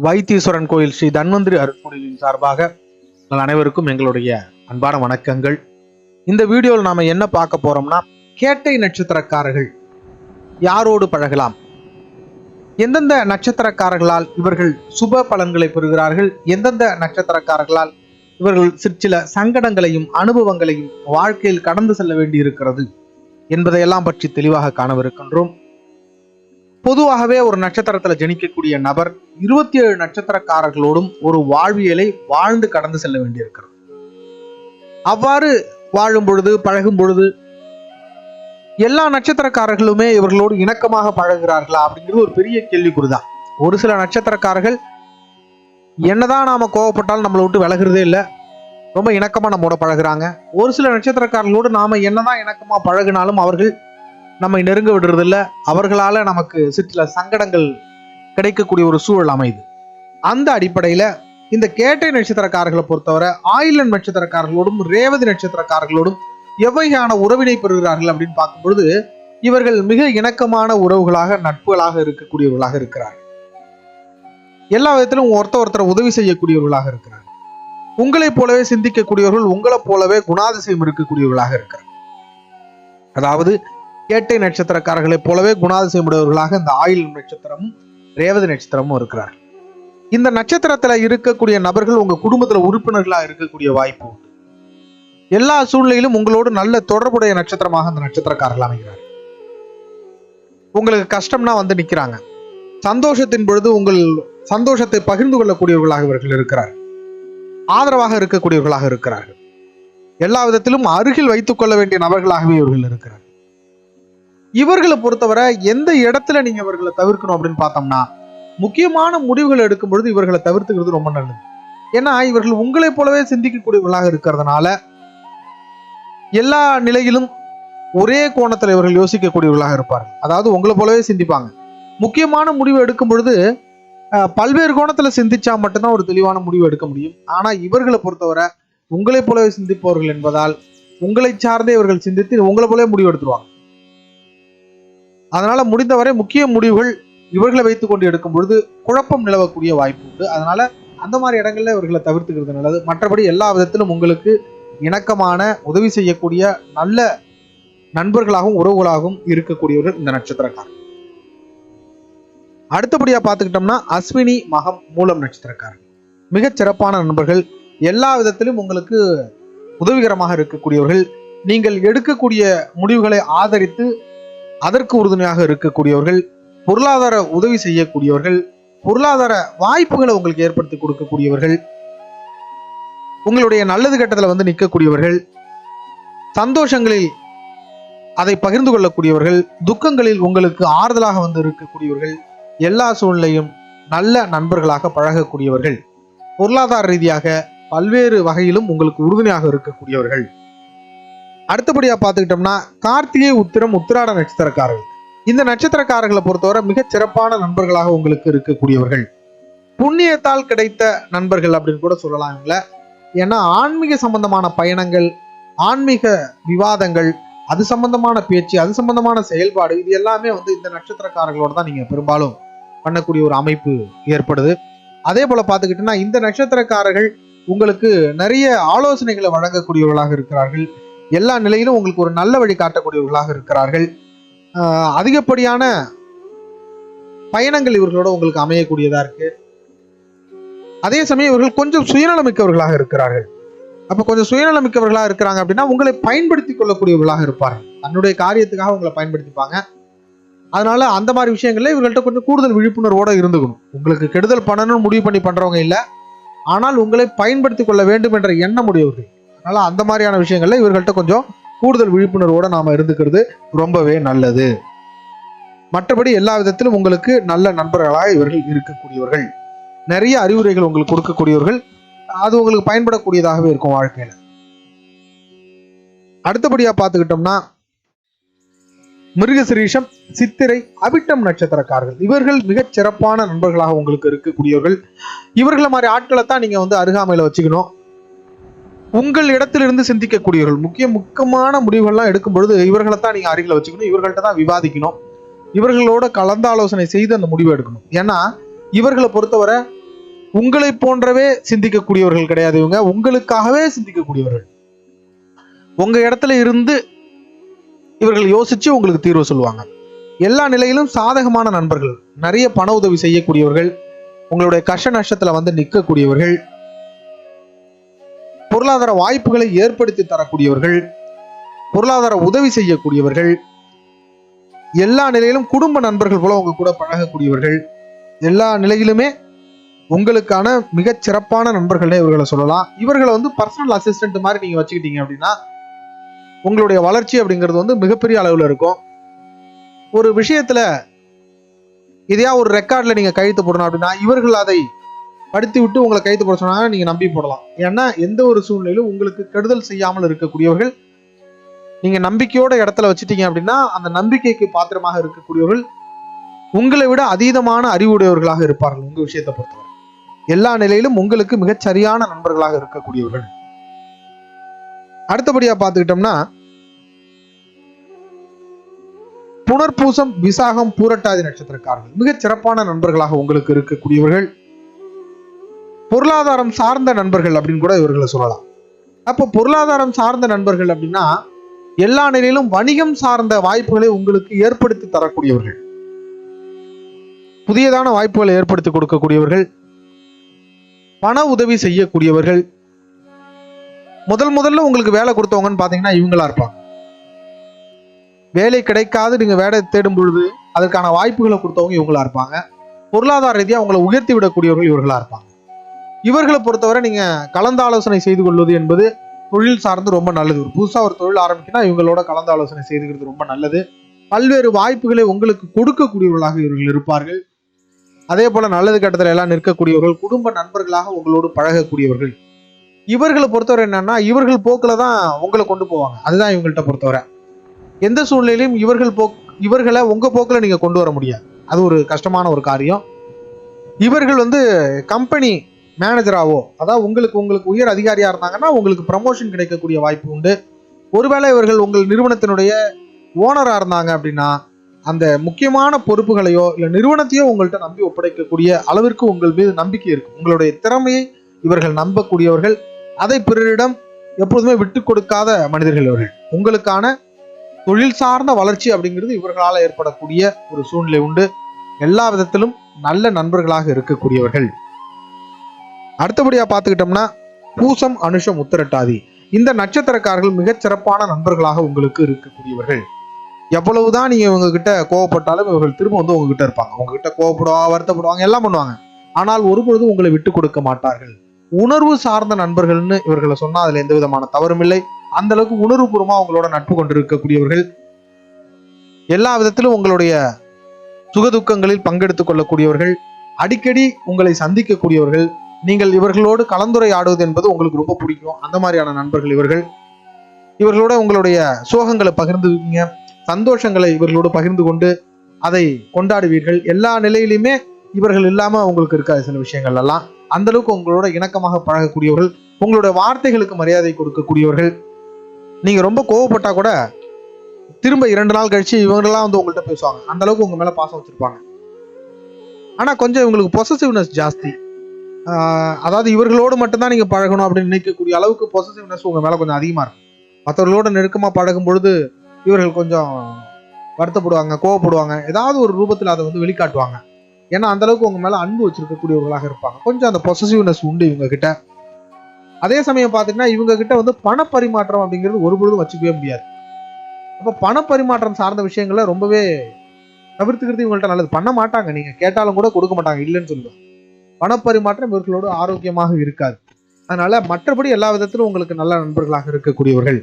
வைத்தீஸ்வரன் கோயில் ஸ்ரீ தன்வந்திரி அருட்கொடையின் சார்பாக உங்கள் அனைவருக்கும் எங்களுடைய அன்பான வணக்கங்கள். இந்த வீடியோவில் நாம என்ன பார்க்க போறோம்னா, கேட்டை நட்சத்திரக்காரர்கள் யாரோடு பழகலாம், எந்தெந்த நட்சத்திரக்காரர்களால் இவர்கள் சுப பலன்களை பெறுகிறார்கள், எந்தெந்த நட்சத்திரக்காரர்களால் இவர்கள் சிற்சில சங்கடங்களையும் அனுபவங்களையும் வாழ்க்கையில் கடந்து செல்ல வேண்டி இருக்கிறது என்பதையெல்லாம் பற்றி தெளிவாக காணவிருக்கின்றோம். பொதுவாகவே ஒரு நட்சத்திரத்தில் ஜனிக்கக்கூடிய நபர் 27 நட்சத்திரக்காரர்களோடும் ஒரு வாழ்வியலை வாழ்ந்து கடந்து செல்ல வேண்டியிருக்கிறது. அவ்வாறு வாழும் பொழுது, பழகும் பொழுது எல்லா நட்சத்திரக்காரர்களுமே இவர்களோடு இணக்கமாக பழகுகிறார்களா அப்படிங்கிறது ஒரு பெரிய கேள்விக்குறிதான். ஒரு சில நட்சத்திரக்காரர்கள் என்னதான் நாம கோவப்பட்டாலும் நம்மளை விட்டு விலகிறதே இல்லை, ரொம்ப இணக்கமா நம்மோட பழகுறாங்க. ஒரு சில நட்சத்திரக்காரர்களோடு நாம என்னதான் இணக்கமா பழகினாலும் அவர்கள் நம்மை நெருங்க விடுறதில்லை. அவர்களால நமக்கு சிற்சில சங்கடங்கள் கிடைக்கக்கூடிய ஒரு சூழல் அமைது. அந்த அடிப்படையில இந்த கேட்டை நட்சத்திரக்காரர்களை பொறுத்தவரை ஆயில்யம் நட்சத்திரக்காரர்களோடும் ரேவதி நட்சத்திரக்காரர்களோடும் எவ்வகையான உறவினை பெறுகிறார்கள் அப்படின்னு பார்க்கும்பொழுது, இவர்கள் மிக இணக்கமான உறவுகளாக, நட்புகளாக இருக்கக்கூடியவர்களாக இருக்கிறார்கள். எல்லா விதத்திலும் ஒருத்தர் உதவி செய்யக்கூடியவர்களாக இருக்கிறார்கள். உங்களைப் போலவே சிந்திக்கக்கூடியவர்கள், உங்களை போலவே குணாதிசயம் இருக்கக்கூடியவர்களாக இருக்கிறார். அதாவது கேட்டை நட்சத்திரக்காரர்களைப் போலவே குணாதிசயம் உடையவர்களாக இந்த ஆயில்யம் நட்சத்திரமும் ரேவதி நட்சத்திரமும் இருக்கிறார். இந்த நட்சத்திரத்துல இருக்கக்கூடிய நபர்கள் உங்க குடும்பத்துல உறுப்பினர்களா இருக்கக்கூடிய வாய்ப்பு உண்டு. எல்லா சூழ்நிலையிலும் உங்களோடு நல்ல தொடர்புடைய நட்சத்திரமாக அந்த நட்சத்திரக்காரர்கள் அமைகிறார். உங்களுக்கு கஷ்டம்னா வந்து நிக்கிறாங்க. சந்தோஷத்தின் பொழுது உங்கள் சந்தோஷத்தை பகிர்ந்து கொள்ளக்கூடியவர்களாக இவர்கள் இருக்கிறார். ஆதரவாக இருக்கக்கூடியவர்களாக இருக்கிறார்கள். எல்லா விதத்திலும் அருகில் வைத்துக் கொள்ள வேண்டிய நபர்களாகவே இவர்கள் இருக்கிறார். இவர்களை பொறுத்தவரை எந்த இடத்துல நீங்க இவர்களை தவிர்க்கணும் அப்படின்னு பார்த்தோம்னா, முக்கியமான முடிவுகள் எடுக்கும் பொழுது இவர்களை தவிர்த்துக்கிறது ரொம்ப நல்லது. ஏன்னா இவர்கள் உங்களை போலவே சிந்திக்கக்கூடியவர்களாக இருக்கிறதுனால எல்லா நிலையிலும் ஒரே கோணத்துல இவர்கள் யோசிக்கக்கூடியவர்களாக இருப்பார்கள். அதாவது உங்களை போலவே சிந்திப்பாங்க. முக்கியமான முடிவு எடுக்கும் பொழுது பல்வேறு கோணத்துல சிந்திச்சா மட்டும்தான் ஒரு தெளிவான முடிவு எடுக்க முடியும். ஆனா இவர்களை பொறுத்தவரை உங்களை போலவே சிந்திப்பவர்கள் என்பதால் உங்களை சார்ந்தே இவர்கள் சிந்தித்து உங்களை போலவே முடிவு எடுத்துருவாங்க. அதனால முடிந்தவரை முக்கிய முடிவுகள் இவர்களை வைத்துக் கொண்டு எடுக்கும் பொழுது குழப்பம் நிலவக்கூடிய வாய்ப்பு உண்டு. அதனால அந்த மாதிரி இடங்கள்ல இவர்களை தவிர்த்துக்கிறது நல்லது. மற்றபடி எல்லா விதத்திலும் உங்களுக்கு இணக்கமான, உதவி செய்யக்கூடிய நல்ல நண்பர்களாகவும் உறவுகளாகவும் இருக்கக்கூடியவர்கள் இந்த நட்சத்திரக்காரர். அடுத்தபடியா பார்த்துக்கிட்டோம்னா அஸ்வினி, மகம், மூலம் நட்சத்திரக்காரர்கள் மிகச் சிறப்பான நண்பர்கள். எல்லா விதத்திலும் உங்களுக்கு உதவிகரமாக இருக்கக்கூடியவர்கள். நீங்கள் எடுக்கக்கூடிய முடிவுகளை ஆதரித்து அதற்கு உறுதுணையாக இருக்கக்கூடியவர்கள், பொருளாதார உதவி செய்யக்கூடியவர்கள், பொருளாதார வாய்ப்புகளை உங்களுக்கு ஏற்படுத்தி கொடுக்கக்கூடியவர்கள், உங்களுடைய நல்லது கெட்டதுல வந்து நிற்கக்கூடியவர்கள், சந்தோஷங்களில் அதை பகிர்ந்து கொள்ளக்கூடியவர்கள், துக்கங்களில் உங்களுக்கு ஆறுதலாக வந்து இருக்கக்கூடியவர்கள், எல்லா சூழ்நிலையும் நல்ல நண்பர்களாக பழகக்கூடியவர்கள், பொருளாதார ரீதியாக பல்வேறு வகையிலும் உங்களுக்கு உறுதுணையாக இருக்கக்கூடியவர்கள். அடுத்தபடியா பார்த்துக்கிட்டோம்னா கார்த்திகை, உத்திரம், உத்திராட நட்சத்திரக்காரர்கள். இந்த நட்சத்திரக்காரர்களை பொறுத்தவரை மிகச் சிறப்பான நண்பர்களாக உங்களுக்கு இருக்கக்கூடியவர்கள். புண்ணியத்தால் கிடைத்த நண்பர்கள் அப்படின்னு கூட சொல்லலாம் இவங்கள. ஏன்னா ஆன்மீக சம்பந்தமான பயணங்கள், ஆன்மீக விவாதங்கள், அது சம்பந்தமான பேச்சு, அது சம்பந்தமான செயல்பாடு, இது எல்லாமே வந்து இந்த நட்சத்திரக்காரர்களோட தான் நீங்க பெரும்பாலும் பண்ணக்கூடிய ஒரு அமைப்பு ஏற்படுது. அதே போல பார்த்துக்கிட்டோம்னா இந்த நட்சத்திரக்காரர்கள் உங்களுக்கு நிறைய ஆலோசனைகளை வழங்கக்கூடியவர்களாக இருக்கிறார்கள். எல்லா நிலையிலும் உங்களுக்கு ஒரு நல்ல வழி காட்டக்கூடியவர்களாக இருக்கிறார்கள். அதிகப்படியான பயணங்கள் இவர்களோட உங்களுக்கு அமையக்கூடியதா இருக்கு. அதே சமயம் இவர்கள் கொஞ்சம் சுயநலமிக்கவர்களாக இருக்கிறார்கள். அப்ப கொஞ்சம் சுயநலமிக்கவர்களாக இருக்கிறாங்க அப்படின்னா உங்களை பயன்படுத்தி கொள்ளக்கூடியவர்களாக இருப்பார்கள். தன்னுடைய காரியத்துக்காக உங்களை பயன்படுத்திப்பாங்க. அதனால அந்த மாதிரி விஷயங்கள்ல இவர்கள்ட்ட கொஞ்சம் கூடுதல் விழிப்புணர்வோட இருந்துக்கணும். உங்களுக்கு கெடுதல் பண்ணணும்னு முடிவு பண்ணி பண்றவங்க இல்லை, ஆனால் உங்களை பயன்படுத்தி கொள்ள வேண்டும் என்ற எண்ணம் உடையவர்கள். அதனால அந்த மாதிரியான விஷயங்கள்ல இவர்கள்ட்ட கொஞ்சம் கூடுதல் விழிப்புணர்வோட நாம இருந்துக்கிறது ரொம்பவே நல்லது. மற்றபடி எல்லா விதத்திலும் உங்களுக்கு நல்ல நண்பர்களாக இவர்கள் இருக்கக்கூடியவர்கள். நிறைய அறிவுரைகள் உங்களுக்கு கொடுக்கக்கூடியவர்கள். அது உங்களுக்கு பயன்படக்கூடியதாகவே இருக்கும் வாழ்க்கையில. அடுத்தபடியா பார்த்துக்கிட்டோம்னா மிருகசிரீஷம், சித்திரை, அவிட்டம் நட்சத்திரக்காரர்கள். இவர்கள் மிகச் சிறப்பான நண்பர்களாக உங்களுக்கு இருக்கக்கூடியவர்கள். இவர்களை மாதிரி ஆட்களை தான் நீங்க வந்து அருகாமையில வச்சுக்கணும். உங்கள் இடத்திலிருந்து சிந்திக்கக்கூடியவர்கள். முக்கியமான முடிவுகள்லாம் எடுக்கும் பொழுது இவர்களை தான் நீங்க அருகில் வச்சுக்கணும். இவர்கள்ட்ட தான் விவாதிக்கணும். இவர்களோட கலந்தாலோசனை செய்து அந்த முடிவு எடுக்கணும். ஏன்னா இவர்களை பொறுத்தவரை உங்களை போன்றவே சிந்திக்கக்கூடியவர்கள் கிடையாது. இவங்க உங்களுக்காகவே சிந்திக்கக்கூடியவர்கள். உங்க இடத்துல இருந்து இவர்கள் யோசிச்சு உங்களுக்கு தீர்வு சொல்லுவாங்க. எல்லா நிலையிலும் சாதகமான நண்பர்கள், நிறைய பண உதவி செய்யக்கூடியவர்கள், உங்களுடைய கஷ்ட நஷ்டத்துல வந்து நிற்கக்கூடியவர்கள், பொருளாதார வாய்ப்புகளை ஏற்படுத்தி தரக்கூடியவர்கள், பொருளாதார உதவி செய்யக்கூடியவர்கள், எல்லா நிலையிலும் குடும்ப நண்பர்கள் போல உங்க கூட பழகக்கூடியவர்கள், எல்லா நிலையிலுமே உங்களுக்கான மிகச் சிறப்பான நண்பர்களே இவர்களை சொல்லலாம். இவர்களை வந்து பர்சனல் அசிஸ்டன்ட் மாதிரி நீங்க வச்சுக்கிட்டீங்க அப்படின்னா உங்களுடைய வளர்ச்சி அப்படிங்கிறது வந்து மிகப்பெரிய அளவுல இருக்கும். ஒரு விஷயத்துல இதையா ஒரு ரெக்கார்ட்ல நீங்க கையெழுத்து போடணும் அப்படின்னா இவர்கள் அதை படித்து விட்டு உங்களை கையெழுத்து போட சொன்னாங்க, நீங்க நம்பி போடலாம். ஏன்னா எந்த ஒரு சூழ்நிலையிலும் உங்களுக்கு கெடுதல் செய்யாமல் இருக்கக்கூடியவர்கள், நீங்க நம்பிக்கையோட இடத்துல வச்சுட்டீங்க அப்படின்னா அந்த நம்பிக்கைக்கு பாத்திரமாக இருக்கக்கூடியவர்கள் உங்களை விட அதீதமான அறிவுடையவர்களாக இருப்பார்கள். உங்க விஷயத்தை பொறுத்தவரை எல்லா நிலையிலும் உங்களுக்கு மிகச் சரியான நண்பர்களாக இருக்கக்கூடியவர்கள். அடுத்தபடியா பார்த்துக்கிட்டோம்னா புனர்பூசம், விசாகம், பூரட்டாதி நட்சத்திரக்காரர்கள் மிகச் சிறப்பான நண்பர்களாக உங்களுக்கு இருக்கக்கூடியவர்கள். பொருளாதாரம் சார்ந்த நண்பர்கள் அப்படின்னு கூட இவர்களை சொல்லலாம். அப்போ பொருளாதாரம் சார்ந்த நண்பர்கள் அப்படின்னா எல்லா நிலையிலும் வணிகம் சார்ந்த வாய்ப்புகளை உங்களுக்கு ஏற்படுத்தி தரக்கூடியவர்கள், புதியதான வாய்ப்புகளை ஏற்படுத்தி கொடுக்கக்கூடியவர்கள், பண உதவி செய்யக்கூடியவர்கள். முதல்ல உங்களுக்கு வேலை கொடுத்தவங்கன்னு பாத்தீங்கன்னா இவங்களா இருப்பாங்க. வேலை கிடைக்காது நீங்க வேலை தேடும் பொழுது அதற்கான வாய்ப்புகளை கொடுத்தவங்க இவங்களா இருப்பாங்க. பொருளாதார ரீதியாக உங்களை உயர்த்தி விடக்கூடியவர்கள் இவர்களா இருப்பாங்க. இவர்களை பொறுத்தவரை நீங்க கலந்து ஆலோசனை செய்து கொள்வது என்பது தொழில் சார்ந்து ரொம்ப நல்லது. ஒரு புதுசா ஒரு தொழில் ஆரம்பிக்கனா இவங்களோட கலந்து ஆலோசனை செய்துக்கிறது ரொம்ப நல்லது. பல்வேறு வாய்ப்புகளை உங்களுக்கு கொடுக்கக்கூடியவர்களாக இவர்கள் இருப்பார்கள். அதே போல நல்லது கட்டத்துல எல்லாம் நிற்கக்கூடியவர்கள், குடும்ப நண்பர்களாக உங்களோடு பழகக்கூடியவர்கள். இவர்களை பொறுத்தவரை என்னன்னா இவர்கள் போக்குல தான் உங்களை கொண்டு போவாங்க. அதுதான் இவங்கள்ட்ட பொறுத்தவரை. எந்த சூழ்நிலையிலும் இவர்களை உங்க போக்குல நீங்க கொண்டு வர முடியாது. அது ஒரு கஷ்டமான ஒரு காரியம். இவர்கள் வந்து கம்பெனி மேனேஜராவோ, அதாவது உங்களுக்கு உயர் அதிகாரியா இருந்தாங்கன்னா உங்களுக்கு ப்ரமோஷன் கிடைக்கக்கூடிய வாய்ப்பு உண்டு. ஒருவேளை இவர்கள் உங்கள் நிறுவனத்தினுடைய ஓனரா இருந்தாங்க அப்படின்னா அந்த முக்கியமான பொறுப்புகளையோ இல்ல நிறுவனத்தையோ உங்கள்கிட்ட நம்பி ஒப்படைக்கக்கூடிய அளவிற்கு உங்கள் மீது நம்பிக்கை இருக்கு. உங்களுடைய திறமையை இவர்கள் நம்பக்கூடியவர்கள். அதை பிறரிடம் எப்போதுமே விட்டு கொடுக்காத மனிதர்கள் இவர்கள். உங்களுக்கான தொழில் சார்ந்த வளர்ச்சி அப்படிங்கிறது இவர்களால் ஏற்படக்கூடிய ஒரு சூழ்நிலை உண்டு. எல்லா விதத்திலும் நல்ல நண்பர்களாக இருக்கக்கூடியவர்கள். அடுத்தபடியா பார்த்துக்கிட்டோம்னா பூசம், அனுஷம், உத்திரட்டாதி இந்த நட்சத்திரக்காரர்கள் மிகச் சிறப்பான நண்பர்களாக உங்களுக்கு இருக்கக்கூடியவர்கள். எவ்வளவுதான் நீங்க இவங்க கிட்ட கோவப்பட்டாலும் இவர்கள் திரும்ப வந்து உங்ககிட்ட இருப்பாங்க. உங்ககிட்ட கோவப்படுவாங்க, வருத்தப்படுவாங்க, எல்லாம் பண்ணுவாங்க. ஆனால் ஒருபொழுதும் உங்களை விட்டு கொடுக்க மாட்டார்கள். உணர்வு சார்ந்த நண்பர்கள்னு இவர்களை சொன்னா அதுல எந்த விதமான தவறும் இல்லை. அந்த அளவுக்கு உணர்வுபூர்வமா உங்களோட நட்பு கொண்டிருக்கக்கூடியவர்கள். எல்லா விதத்திலும் உங்களுடைய சுகதுக்கங்களில் பங்கெடுத்துக் கொள்ளக்கூடியவர்கள், அடிக்கடி உங்களை சந்திக்கக்கூடியவர்கள். நீங்கள் இவர்களோடு கலந்துரையாடுவது என்பது உங்களுக்கு ரொம்ப பிடிக்கும். அந்த மாதிரியான நண்பர்கள் இவர்கள். இவர்களோட உங்களுடைய சோகங்களை பகிர்ந்துவீங்க, சந்தோஷங்களை இவர்களோடு பகிர்ந்து கொண்டு அதை கொண்டாடுவீர்கள். எல்லா நிலையிலுமே இவர்கள் இல்லாம உங்களுக்கு இருக்காது சில விஷயங்கள் எல்லாம். அந்த அளவுக்கு உங்களோட இணக்கமாக பழகக்கூடியவர்கள், உங்களுடைய வார்த்தைகளுக்கு மரியாதை கொடுக்கக்கூடியவர்கள். நீங்க ரொம்ப கோவப்பட்டா கூட திரும்ப 2 நாள் கழிச்சு இவங்கெல்லாம் வந்து உங்கள்கிட்ட பேசுவாங்க. அந்த அளவுக்கு உங்க மேல பாசம் வச்சிருப்பாங்க. ஆனா கொஞ்சம் இவங்களுக்கு பொசசிவ்னஸ் ஜாஸ்தி. அதாவது இவர்களோடு மட்டும்தான் நீங்க பழகணும் அப்படின்னு நினைக்கக்கூடிய அளவுக்கு பொசசிவ்னஸ் உங்க மேல கொஞ்சம் அதிகமா இருக்கும். மற்றவர்களோட நெருக்கமா பழகும் பொழுது இவர்கள் கொஞ்சம் வருத்தப்படுவாங்க, கோவப்படுவாங்க, ஏதாவது ஒரு ரூபத்தில் அதை வந்து வெளிக்காட்டுவாங்க. ஏன்னா அந்த அளவுக்கு உங்க மேல அன்பு வச்சிருக்கக்கூடியவர்களாக இருப்பாங்க. கொஞ்சம் அந்த பொசசிவ்னஸ் உண்டு இவங்க கிட்ட. அதே சமயம் பாத்தீங்கன்னா இவங்க கிட்ட வந்து பணப்பரிமாற்றம் அப்படிங்கிறது ஒரு பொழுதும் வச்சுக்கவே முடியாது. அப்ப பணப்பரிமாற்றம் சார்ந்த விஷயங்கள ரொம்பவே தவிர்த்துக்கிறது இவங்கள்ட்ட நல்லது. பண்ண மாட்டாங்க, நீங்க கேட்டாலும் கூட கொடுக்க மாட்டாங்க, இல்லைன்னு சொல்லுவாங்க. பணப்பரிமாற்றம் இவர்களோடு ஆரோக்கியமாக இருக்காது. அதனால மற்றபடி எல்லா விதத்திலும் உங்களுக்கு நல்ல நண்பர்களாக இருக்கக்கூடியவர்கள்.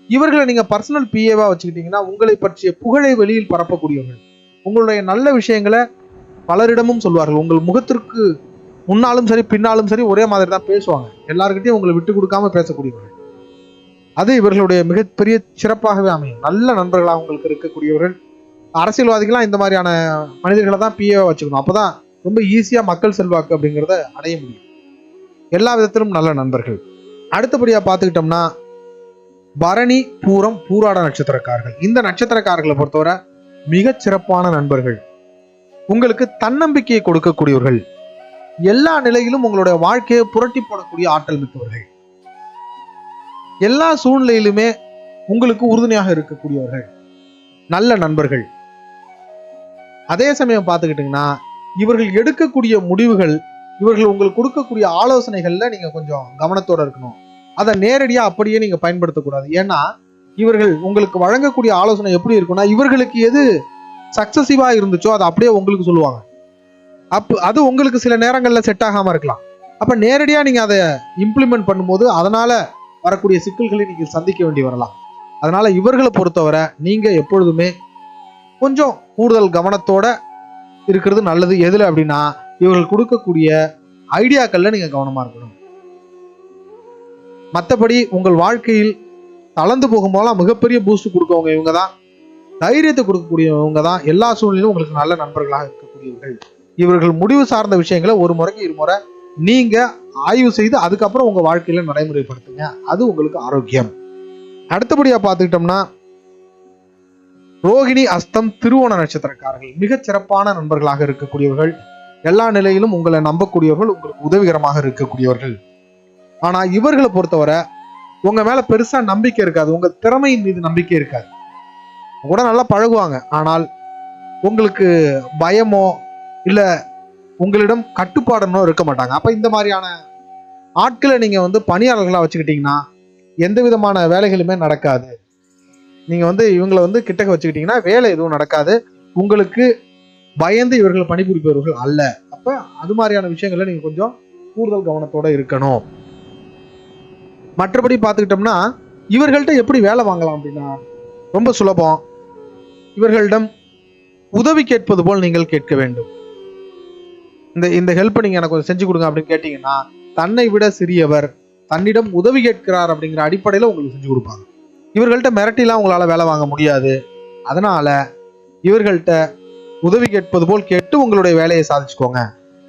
இவர்களை நீங்க பர்சனல் பிஏவா வச்சுக்கிட்டீங்கன்னா உங்களை பற்றிய புகழை வெளியில் பரப்பக்கூடியவர்கள். உங்களுடைய நல்ல விஷயங்களை பலரிடமும் சொல்வார்கள். உங்கள் முகத்திற்கு முன்னாலும் சரி பின்னாலும் சரி ஒரே மாதிரி தான் பேசுவாங்க. எல்லாருக்கிட்டையும் உங்களை விட்டு கொடுக்காம பேசக்கூடியவர்கள். அது இவர்களுடைய மிகப்பெரிய சிறப்பாகவே அமையும். நல்ல நண்பர்களாக உங்களுக்கு இருக்கக்கூடியவர்கள். அரசியல்வாதிகள்லாம் இந்த மாதிரியான மனிதர்களை தான் பிஏவா வச்சுக்கணும். அப்பதான் ரொம்ப ஈஸியா மக்கள் செல்வாக்கு அப்படிங்கிறத அடைய முடியும். எல்லா விதத்திலும் நல்ல நண்பர்கள். அடுத்தபடியா பார்த்துக்கிட்டோம்னா பரணி, பூரம், பூராட நட்சத்திரக்காரர்கள். இந்த நட்சத்திரக்காரர்களை பொறுத்தவரை மிகச் சிறப்பான நண்பர்கள். உங்களுக்கு தன்னம்பிக்கையை கொடுக்கக்கூடியவர்கள். எல்லா நிலையிலும் உங்களுடைய வாழ்க்கையை புரட்டி போடக்கூடிய ஆற்றல் மிக்கவர்கள், எல்லா சூழ்நிலையிலுமே உங்களுக்கு உறுதுணையாக இருக்கக்கூடியவர்கள், நல்ல நண்பர்கள். அதே சமயம் பார்த்துக்கிட்டீங்கன்னா இவர்கள் எடுக்கக்கூடிய முடிவுகள், இவர்கள் உங்களுக்கு கொடுக்கக்கூடிய ஆலோசனைகள்ல நீங்க கொஞ்சம் கவனத்தோட இருக்கணும். அதை நேரடியா அப்படியே நீங்க பயன்படுத்தக்கூடாது. ஏன்னா இவர்கள் உங்களுக்கு வழங்கக்கூடிய ஆலோசனை எப்படி இருக்கும்னா, இவர்களுக்கு எது சக்சசிவா இருந்துச்சோ அதை அப்படியே உங்களுக்கு சொல்லுவாங்க. அது உங்களுக்கு சில நேரங்கள்ல செட் ஆகாம இருக்கலாம். அப்ப நேரடியா நீங்க அதை இம்ப்ளிமெண்ட் பண்ணும்போது அதனால வரக்கூடிய சிக்கல்களை நீங்க சந்திக்க வேண்டி வரலாம். அதனால இவர்களை பொறுத்தவரை நீங்க எப்பொழுதுமே கொஞ்சம் கூடுதல் கவனத்தோட இருக்கிறது நல்லது. எதுல அப்படின்னா, இவர்கள் கொடுக்கக்கூடிய ஐடியாக்கள்ல நீங்க கவனமா இருக்கணும். மற்றபடி உங்கள் வாழ்க்கையில் தளர்ந்து போகும்போதெல்லாம் மிகப்பெரிய பூஸ்ட் கொடுக்கவங்க இவங்க தான், தைரியத்தை கொடுக்கக்கூடியவங்க தான், எல்லா சூழ்நிலையும் உங்களுக்கு நல்ல நண்பர்களாக இருக்கக்கூடியவர்கள். இவர்கள் முடிவு சார்ந்த விஷயங்களை ஒரு முறைக்கு இருமுறை நீங்க ஆய்வு செய்து அதுக்கப்புறம் உங்க வாழ்க்கையில நடைமுறைப்படுத்துங்க. அது உங்களுக்கு ஆரோக்கியம். அடுத்தபடியா பார்த்துக்கிட்டோம்னா, ரோகிணி, அஸ்தம், திருவோண நட்சத்திரக்காரர்கள் மிகச் சிறப்பான நண்பர்களாக இருக்கக்கூடியவர்கள். எல்லா நிலையிலும் உங்களை நம்பக்கூடியவர்கள், உங்களுக்கு உதவிகரமாக இருக்கக்கூடியவர்கள். ஆனா இவர்களை பொறுத்தவரை உங்க மேல பெருசா நம்பிக்கை இருக்காது, உங்க திறமையின் மீது நம்பிக்கை இருக்காது. கூட நல்லா பழகுவாங்க, ஆனால் உங்களுக்கு பயமோ இல்ல உங்களிடம் கட்டுப்பாடுனோ இருக்க மாட்டாங்க. அப்ப இந்த மாதிரியான ஆட்களை நீங்க பணியாளர்களா வச்சுக்கிட்டீங்கன்னா எந்த விதமான வேலைகளுமே நடக்காது. நீங்க இவங்களை கிட்டக்க வச்சுக்கிட்டீங்கன்னா வேலை எதுவும் நடக்காது. உங்களுக்கு பயந்து இவர்கள் பணிபுரிப்பவர்கள் அல்ல. அப்ப அது மாதிரியான விஷயங்கள்ல நீங்க கொஞ்சம் கூடுதல் கவனத்தோட இருக்கணும். மற்றபடி பார்த்துக்கிட்டோம்னா இவர்கள்ட்ட எப்படி வேலை வாங்கலாம் அப்படின்னா ரொம்ப சுலபம். இவர்களிடம் உதவி கேட்பது போல் நீங்கள் கேட்க வேண்டும். இந்த ஹெல்ப்பை நீங்க எனக்கு கொஞ்சம் செஞ்சு கொடுங்க அப்படின்னு கேட்டீங்கன்னா, தன்னை விட சிறியவர் தன்னிடம் உதவி கேட்கிறார் அப்படிங்கிற அடிப்படையில உங்களுக்கு செஞ்சு கொடுப்பாங்க. இவர்கள்ட்ட மிரட்டிலாம் உங்களால வேலை வாங்க முடியாது. அதனால இவர்கள்ட்ட உதவி கேட்பது போல் கேட்டு உங்களுடைய வேலையை சாதிச்சுக்கோங்க.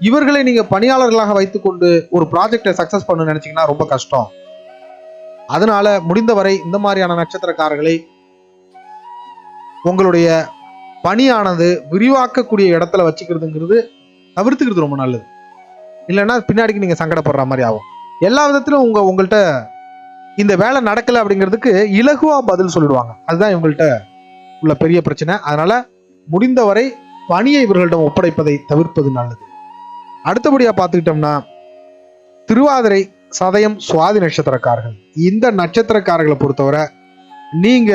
இவர்களை நீங்க பணியாளர்களாக வைத்துக்கொண்டு ஒரு ப்ராஜெக்டை சக்சஸ் பண்ண நினைச்சீங்கன்னா ரொம்ப கஷ்டம். அதனால முடிந்தவரை இந்த மாதிரியான நட்சத்திரக்காரர்களை உங்களுடைய பணியானது விரிவாக்கக்கூடிய இடத்துல வச்சுக்கிறதுங்கிறது தவிர்த்துக்கிறது ரொம்ப நல்லது. இல்லைன்னா பின்னாடிக்கு நீங்க சங்கடப்படுற மாதிரி ஆகும். எல்லா விதத்திலும் உங்கள்கிட்ட இந்த வேலை நடக்கல அப்படிங்கிறதுக்கு இலகுவா பதில் சொல்லிடுவாங்க. அதுதான் இவங்கள்ட்ட உள்ள பெரிய பிரச்சனை. அதனால முடிந்தவரை பணியை இவர்களிடம் ஒப்படைப்பதை தவிர்ப்பது நல்லது. அடுத்தபடியா பார்த்துக்கிட்டோம்னா, திருவாதிரை, சதயம், சுவாதி நட்சத்திரக்காரர்கள். இந்த நட்சத்திரக்காரர்களை பொறுத்தவரை நீங்க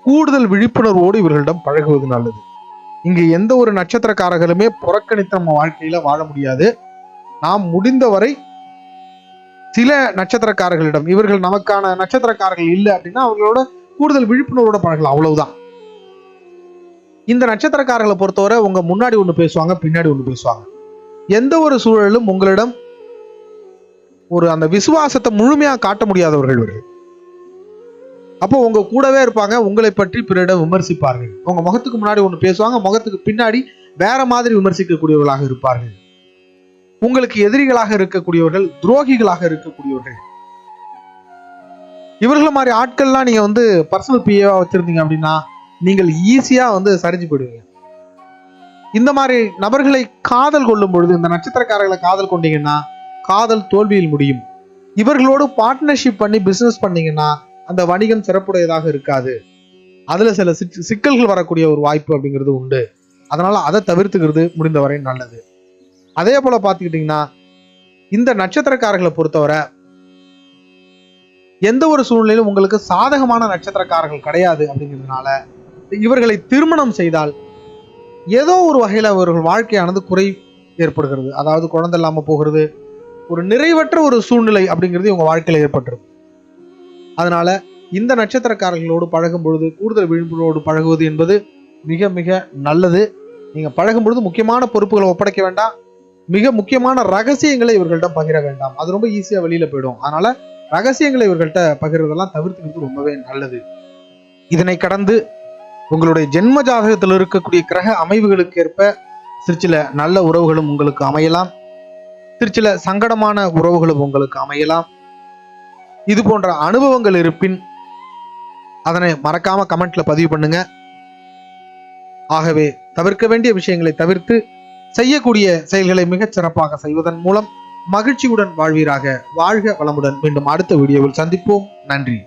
கூடுதல் விழிப்புணர்வோடு இவர்களிடம் பழகுவது நல்லது. இங்கு எந்த ஒரு நட்சத்திரக்காரர்களுமே புறக்கணித்து நம்ம வாழ்க்கையில வாழ முடியாது. நாம் முடிந்தவரை சில நட்சத்திரக்காரர்களிடம், இவர்கள் நமக்கான நட்சத்திரக்காரர்கள் இல்லை அப்படின்னா அவர்களோட கூடுதல் விழிப்புணர்வோட பழகலாம், அவ்வளவுதான். இந்த நட்சத்திரக்காரர்களை பொறுத்தவரை உங்க முன்னாடி ஒண்ணு பேசுவாங்க, பின்னாடி ஒண்ணு பேசுவாங்க. எந்த ஒரு சூழலும் உங்களிடம் அந்த விசுவாசத்தை முழுமையா காட்ட முடியாதவர்கள் இவர்கள். அப்போ உங்க கூடவே இருப்பாங்க, உங்களை பற்றி பிறரிடம் விமர்சிப்பார்கள். உங்க முகத்துக்கு முன்னாடி ஒண்ணு பேசுவாங்க, முகத்துக்கு பின்னாடி வேற மாதிரி விமர்சிக்கக்கூடியவர்களாக இருப்பார்கள். உங்களுக்கு எதிரிகளாக இருக்கக்கூடியவர்கள், துரோகிகளாக இருக்கக்கூடியவர்கள். இவர்கள் மாதிரி ஆட்கள்லாம் நீங்க பர்சனல் பிஏவா வச்சிருந்தீங்க அப்படின்னா நீங்கள் ஈஸியா சரிஞ்சு போயிடுவீங்க. இந்த மாதிரி நபர்களை காதல் கொள்ளும் பொழுது, இந்த நட்சத்திரக்காரர்களை காதல் கொண்டீங்கன்னா காதல் தோல்வியில் முடியும். இவர்களோடு பார்ட்னர்ஷிப் பண்ணி பிசினஸ் பண்ணீங்கன்னா அந்த வணிகம் சிறப்புடையதாக இருக்காது. அதுல சில சிக்கல்கள் வரக்கூடிய ஒரு வாய்ப்பு அப்படிங்கிறது உண்டு. அதனால அதை தவிர்த்துக்கிறது முடிந்தவரை நல்லது. அதே போல பார்த்துக்கிட்டீங்கன்னா, இந்த நட்சத்திரக்காரர்களை பொறுத்தவரை எந்த ஒரு சூழ்நிலையிலும் உங்களுக்கு சாதகமான நட்சத்திரக்காரர்கள் கிடையாது. அப்படிங்கிறதுனால இவர்களை திருமணம் செய்தால் ஏதோ ஒரு வகையில அவர்கள் வாழ்க்கையானது குறை ஏற்படுகிறது. அதாவது குழந்தை இல்லாம போகிறது, ஒரு நிறைவற்ற ஒரு சூழ்நிலை அப்படிங்கிறது உங்க வாழ்க்கையில ஏற்பட்டுருது. அதனால இந்த நட்சத்திரக்காரர்களோடு பழகும் பொழுது கூடுதல் விழிப்புணர்வோடு பழகுவது என்பது மிக மிக நல்லது. நீங்க பழகும் பொழுது முக்கியமான பொறுப்புகளை ஒப்படைக்க வேண்டாம், மிக முக்கியமான ரகசியங்களை இவர்கள்ட்ட பகிர வேண்டாம். அது ரொம்ப ஈஸியா வெளியில போயிடும். அதனால ரகசியங்களை இவர்கள்ட்ட பகிர்றதெல்லாம் தவிர்த்துக்கிறது ரொம்பவே நல்லது. இதனை கடந்து உங்களுடைய ஜென்ம ஜாதகத்தில் இருக்கக்கூடிய கிரக அமைவுகளுக்கு ஏற்ப சிற்சில நல்ல உறவுகளும் உங்களுக்கு அமையலாம், சிற்சில சங்கடமான உறவுகளும் உங்களுக்கு அமையலாம். இது போன்ற அனுபவங்கள் இருப்பின் அதனை மறக்காம கமெண்ட்ல பதிவு பண்ணுங்க. ஆகவே தவிர்க்க வேண்டிய விஷயங்களை தவிர்த்து செய்யக்கூடிய செயல்களை மிகச் சிறப்பாக செய்வதன் மூலம் மகிழ்ச்சியுடன் வாழ்வீராக. வாழ்க வளமுடன். மீண்டும் அடுத்த வீடியோவில் சந்திப்போம். நன்றி.